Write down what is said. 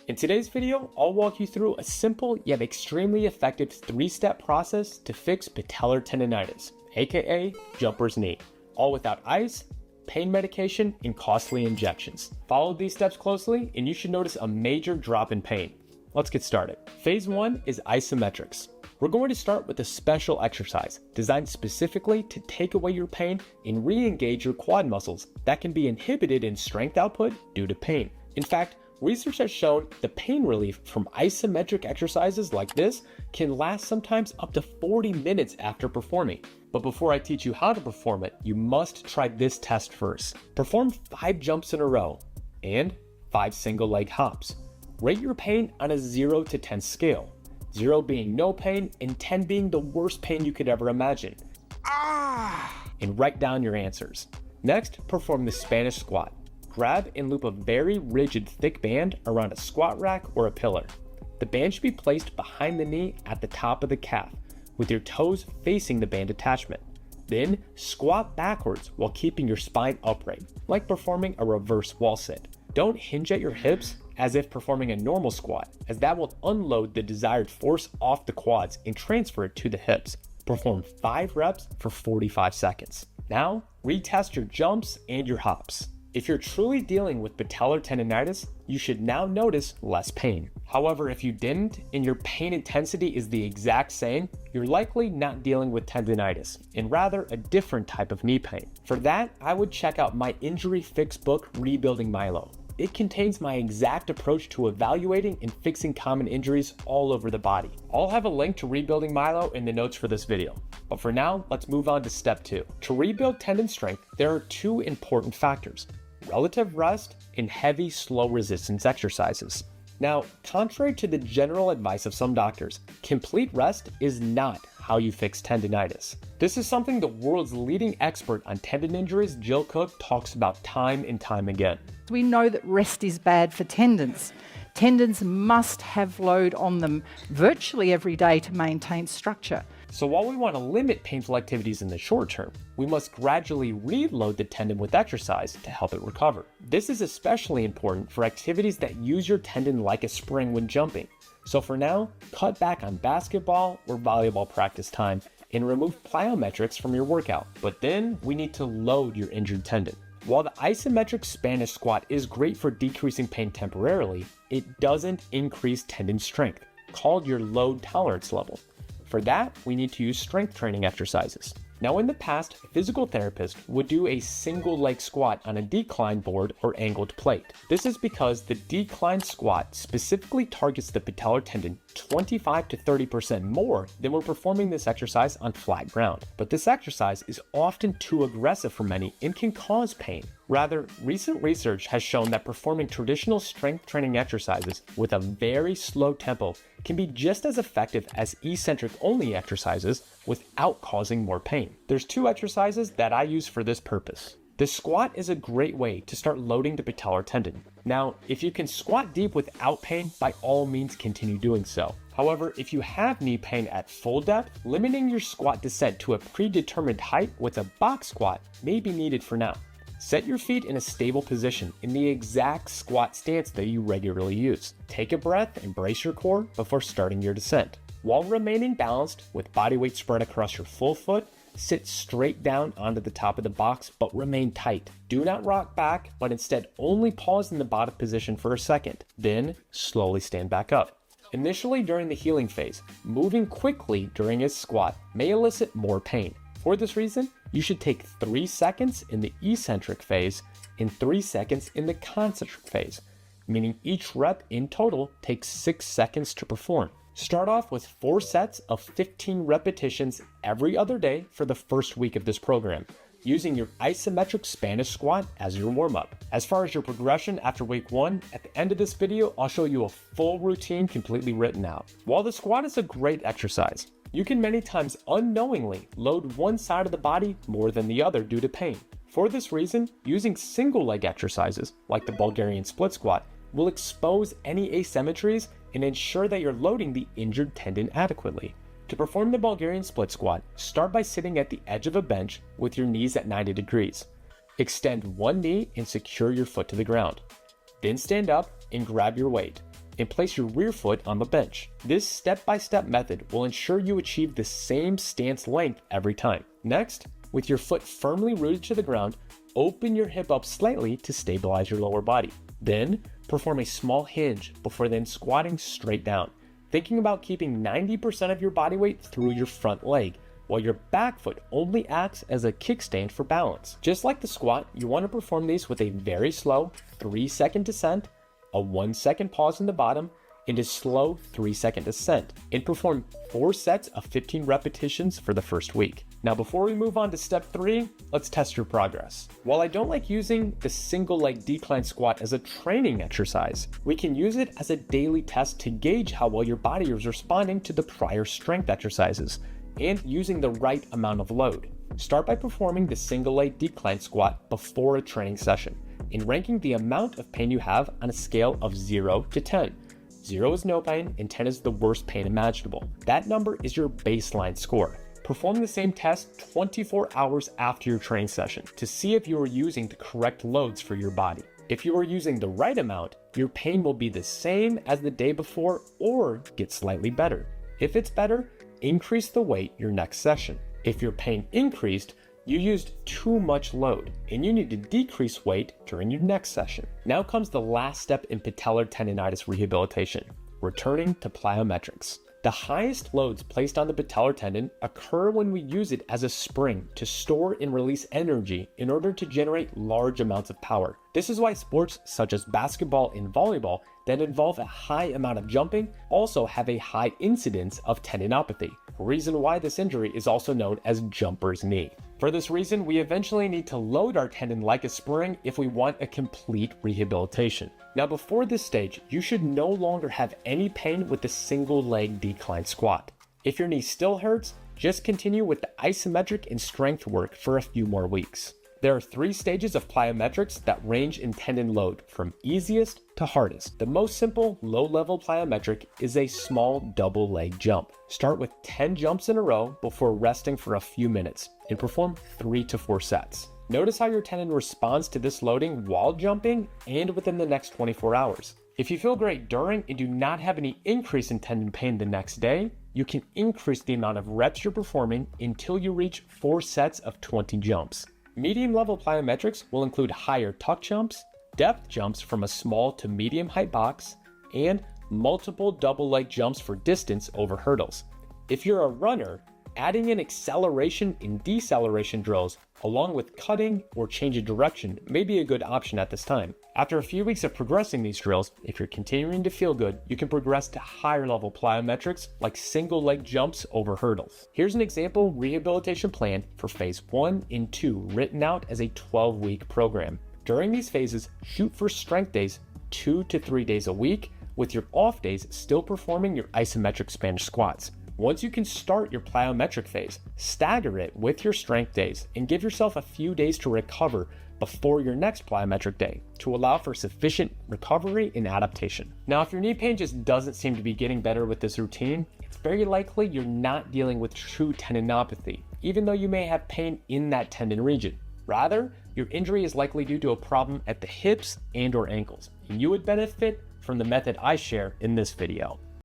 In today's video, I'll walk you through a simple yet extremely effective 3-step process to fix patellar tendonitis, aka jumper's knee, all without ice, pain medication, and costly injections. Follow these steps closely and you should notice a major drop in pain. Let's get started. Phase 1 is isometrics. We're going to start with a special exercise designed specifically to take away your pain and re-engage your quad muscles that can be inhibited in strength output due to pain. In fact, research has shown the pain relief from isometric exercises like this can last sometimes up to 40 minutes after performing. But before I teach you how to perform it, you must try this test first. Perform 5 jumps in a row and 5 single leg hops. Rate your pain on a 0 to 10 scale, 0 being no pain and 10 being the worst pain you could ever imagine. And write down your answers. Next, perform the Spanish squat. Grab and loop a very rigid thick band around a squat rack or a pillar. The band should be placed behind the knee at the top of the calf, with your toes facing the band attachment. Then squat backwards while keeping your spine upright, like performing a reverse wall sit. Don't hinge at your hips as if performing a normal squat, as that will unload the desired force off the quads and transfer it to the hips. Perform 5 reps for 45 seconds. Now, retest your jumps and your hops. If you're truly dealing with patellar tendonitis, you should now notice less pain. However, if you didn't and your pain intensity is the exact same, you're likely not dealing with tendonitis and rather a different type of knee pain. For that, I would check out my injury fix book, Rebuilding Milo. It contains my exact approach to evaluating and fixing common injuries all over the body. I'll have a link to Rebuilding Milo in the notes for this video. But for now, let's move on to step 2. To rebuild tendon strength, there are 2 important factors: relative rest and heavy, slow resistance exercises. Now, contrary to the general advice of some doctors, complete rest is not how you fix tendonitis. This is something the world's leading expert on tendon injuries, Jill Cook, talks about time and time again. We know that rest is bad for tendons. Tendons must have load on them virtually every day to maintain structure. So while we want to limit painful activities in the short term, we must gradually reload the tendon with exercise to help it recover. This is especially important for activities that use your tendon like a spring when jumping. So for now, cut back on basketball or volleyball practice time and remove plyometrics from your workout. But then we need to load your injured tendon. While the isometric Spanish squat is great for decreasing pain temporarily, it doesn't increase tendon strength, called your load tolerance level. For that, we need to use strength training exercises. Now, in the past, a physical therapist would do a single leg squat on a decline board or angled plate. This is because the decline squat specifically targets the patellar tendon 25 to 30% more than we're performing this exercise on flat ground. But this exercise is often too aggressive for many and can cause pain. Rather, recent research has shown that performing traditional strength training exercises with a very slow tempo can be just as effective as eccentric only exercises without causing more pain. There's 2 exercises that I use for this purpose. The squat is a great way to start loading the patellar tendon. Now, if you can squat deep without pain, by all means continue doing so. However, if you have knee pain at full depth, limiting your squat descent to a predetermined height with a box squat may be needed for now. Set your feet in a stable position in the exact squat stance that you regularly use. Take a breath and brace your core before starting your descent. While remaining balanced with body weight spread across your full foot, sit straight down onto the top of the box but remain tight. Do not rock back, but instead only pause in the bottom position for a second, then slowly stand back up. Initially during the healing phase, moving quickly during a squat may elicit more pain. For this reason, you should take 3 seconds in the eccentric phase and 3 seconds in the concentric phase, meaning each rep in total takes 6 seconds to perform. Start off with 4 sets of 15 repetitions every other day for the first week of this program, using your isometric Spanish squat as your warm-up. As far as your progression after week 1, at the end of this video, I'll show you a full routine completely written out. While the squat is a great exercise, you can many times unknowingly load one side of the body more than the other due to pain. For this reason, using single leg exercises, like the Bulgarian split squat, will expose any asymmetries and ensure that you're loading the injured tendon adequately. To perform the Bulgarian split squat, start by sitting at the edge of a bench with your knees at 90 degrees. Extend one knee and secure your foot to the ground. Then stand up and grab your weight. and place your rear foot on the bench. This step-by-step method will ensure you achieve the same stance length every time. Next, with your foot firmly rooted to the ground, open your hip up slightly to stabilize your lower body. Then, perform a small hinge before then squatting straight down, thinking about keeping 90% of your body weight through your front leg, while your back foot only acts as a kickstand for balance. Just like the squat, you want to perform these with a very slow 3-second descent, a 1-second pause in the bottom, and a slow 3-second descent, and perform 4 sets of 15 repetitions for the first week. Now before we move on to step 3, let's test your progress. While I don't like using the single leg decline squat as a training exercise, we can use it as a daily test to gauge how well your body is responding to the prior strength exercises and using the right amount of load. Start by performing the single leg decline squat before a training session and ranking the amount of pain you have on a scale of 0 to 10. 0 is no pain and 10 is the worst pain imaginable. That number is your baseline score. Perform the same test 24 hours after your training session to see if you are using the correct loads for your body. If you are using the right amount, your pain will be the same as the day before or get slightly better. If it's better, increase the weight your next session. If your pain increased, you used too much load and you need to decrease weight during your next session. Now comes the last step in patellar tendonitis rehabilitation, returning to plyometrics. The highest loads placed on the patellar tendon occur when we use it as a spring to store and release energy in order to generate large amounts of power. This is why sports such as basketball and volleyball that involve a high amount of jumping also have a high incidence of tendinopathy, a reason why this injury is also known as jumper's knee. For this reason, we eventually need to load our tendon like a spring if we want a complete rehabilitation. Now before this stage, you should no longer have any pain with the single leg decline squat. If your knee still hurts, just continue with the isometric and strength work for a few more weeks. There are 3 stages of plyometrics that range in tendon load from easiest to hardest. The most simple low-level plyometric is a small double leg jump. Start with 10 jumps in a row before resting for a few minutes and perform 3 to 4 sets. Notice how your tendon responds to this loading while jumping and within the next 24 hours. If you feel great during and do not have any increase in tendon pain the next day, you can increase the amount of reps you're performing until you reach 4 sets of 20 jumps. Medium-level plyometrics will include higher tuck jumps, depth jumps from a small to medium height box, and multiple double leg jumps for distance over hurdles. If you're a runner, adding in acceleration and deceleration drills along with cutting or change of direction may be a good option at this time. After a few weeks of progressing these drills, if you're continuing to feel good, you can progress to higher level plyometrics like single leg jumps over hurdles. Here's an example rehabilitation plan for phase 1 and 2 written out as a 12-week program. During these phases, shoot for strength days 2 to 3 days a week, with your off days still performing your isometric Spanish squats. Once you can start your plyometric phase, stagger it with your strength days and give yourself a few days to recover before your next plyometric day to allow for sufficient recovery and adaptation. Now, if your knee pain just doesn't seem to be getting better with this routine, it's very likely you're not dealing with true tendinopathy, even though you may have pain in that tendon region. Rather, your injury is likely due to a problem at the hips and/or ankles, and you would benefit from the method I share in this video.